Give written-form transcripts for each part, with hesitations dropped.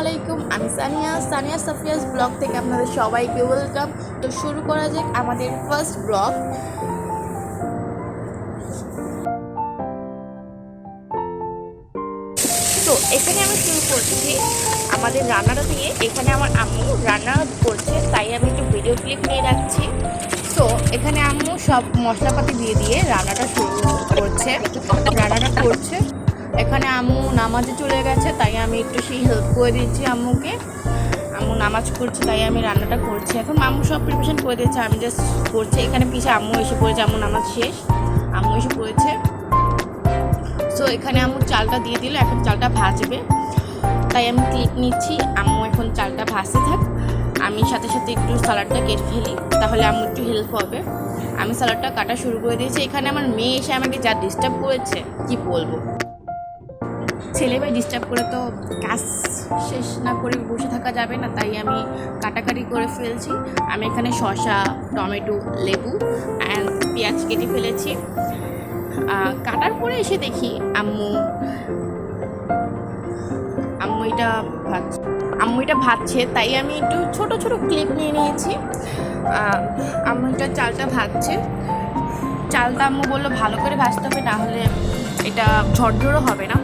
আলাইকুম, আমি সানিয়া সাফিয়াস ব্লগ থেকে আপনাদের সবাইকে ওয়েলকাম। তো শুরু করা যাক আমাদের ফার্স্ট ব্লগ। তো এখানে আমি শুরু করছি আমাদের রান্নাটা দিয়ে। এখানে আমার আম্মু রান্না করছে, তাই আমি একটু ভিডিও ক্লিপ নিয়ে রাখছি। তো এখানে আম্মু সব মশলাপাতি দিয়ে রান্নাটা করছে। এখানে আম্মু নামাজে চলে গেছে, তাই আমি একটু সেই হেল্প করে দিচ্ছি আম্মুকে। আম্মু নামাজ করছে, তাই আমি রান্নাটা করছি। এখন আম্মু সব প্রিপারেশন করে দিচ্ছে, আমি জাস্ট করছি। এখানে পিছিয়ে আম্মু এসে পড়েছে, আম্মু নামাজ শেষ, আম্মু এসে পড়েছে। সো এখানে আম্মু চালটা দিয়ে দিল, এখন চালটা ভাজবে, তাই আমি ক্লিপ নিচ্ছি। আম্মু এখন চালটা ভাজতে থাক, আমি সাথে সাথে একটু স্যালাডটা কেটে ফেলি, তাহলে আম্মু একটু হেল্প হবে। আমি স্যালাডটা কাটা শুরু করে দিয়েছি। এখানে আমার মেয়ে এসে আমাকে যা ডিস্টার্ব করেছে কি বলবো। ছেলে মেয়ে ডিস্টার্ব করে তো কাজ শেষ না করে বসে থাকা যাবে না, তাই আমি কাটাকাটি করে ফেলছি। আমি এখানে শসা, টমেটো, লেবু অ্যান্ড পেঁয়াজ কেটে ফেলেছি। কাটার পরে এসে দেখি আম্মু এটা ভাজছে, তাই আমি একটু ছোট ছোট ক্লিপ নিয়ে নিয়েছি। আম্মু এটা চালটা ভাজছে। চালটা আম্মু বললো ভালো করে ভাজতে হবে, না হলে এটা ঝরঝরো হবে না।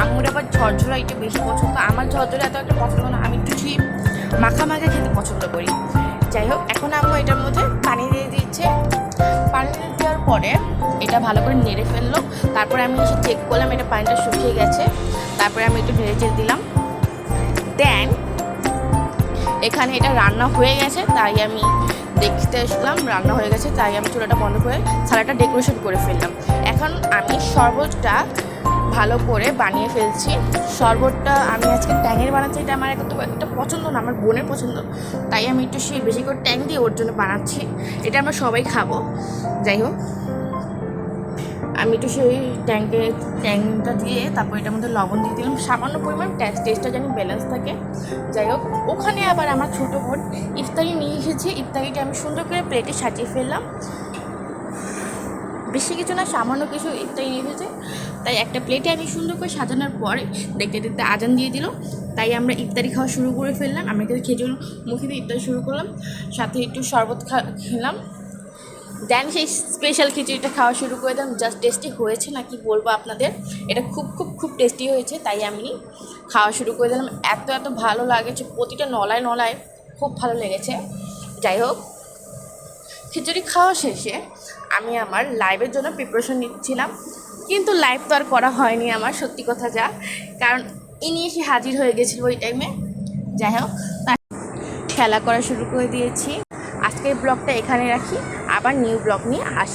আম্মুর আবার ঝরঝরা একটু বেশি পছন্দ, আমার ঝরঝরা এত একটা পছন্দ না, আমি একটু ঠিক মাখা খেতে পছন্দ করি। যাই হোক, এখন আম্মু এটার মধ্যে পানি দিয়ে দিচ্ছে। পানি দেওয়ার পরে এটা ভালো করে নেড়ে ফেললো। তারপরে আমি এসে চেক করলাম এটা পানিটা শুকিয়ে গেছে, তারপরে আমি একটু নেড়ে চেড়ে দিলাম। দেন এখানে এটা রান্না হয়ে গেছে, তাই আমি দেখতে আসলাম রান্না হয়ে গেছে, তাই আমি চুলাটা বন্ধ করে সালাডটা ডেকোরেশন করে ফেললাম। এখন আমি শরবতটা ভালো করে বানিয়ে ফেলছি। শরবতটা আমি আজকে ট্যাঙের বানাচ্ছি, এটা আমার একটা পছন্দ না, আমার বোনের পছন্দ, তাই আমি একটু সেই বেশি করে ট্যাং দিয়ে ওর জন্য বানাচ্ছি। এটা আমরা সবাই খাবো। যাই হোক, আমি একটু সেই ট্যাংটা দিয়ে তারপর এটার মধ্যে লবণ দিয়ে দিলাম সামান্য পরিমাণ, টেস্টটা যেন ব্যালেন্স থাকে। যাই হোক, ওখানে আবার আমার ছোটো বোন ইফতারি নিয়ে এসেছে। ইফতারিটা আমি সুন্দর করে প্লেটে সাজিয়ে ফেললাম। বেশি কিছু না, সামান্য কিছু ইফতারি নিয়ে এসেছে, তাই একটা প্লেটে আমি সুন্দর করে সাজানোর পরে দেখতে দেখতে আজান দিয়ে দিল, তাই আমরা ইফতারি খাওয়া শুরু করে ফেললাম। আমি একটু খেজুর মুখে দিয়ে ইফতারি শুরু করলাম, সাথে একটু শরবত খেলাম। দেন সেই স্পেশাল খিচুড়িটা খাওয়া শুরু করে দিলাম। জাস্ট টেস্টি হয়েছে না কি বলবো আপনাদের, এটা খুব খুব খুব টেস্টি হয়েছে, তাই আমি খাওয়া শুরু করে দিলাম। এত ভালো লাগেছে, প্রতিটা নলায় খুব ভালো লেগেছে। যাই হোক, খিচুড়ি খাওয়া শেষে আমি আমার লাইভের জন্য প্রিপারেশন নিচ্ছিলাম, কিন্তু লাইভ তো আর করা হয়নি আমার, সত্যি কথা যা, কারণ ইনি এসে হাজির হয়ে গেছিল ওই টাইমে। যাই হোক, খেলা করা শুরু করে দিয়েছি। আজকের ব্লগটা এখানে রাখি, আবার নিউ ব্লগ নিয়ে আসি।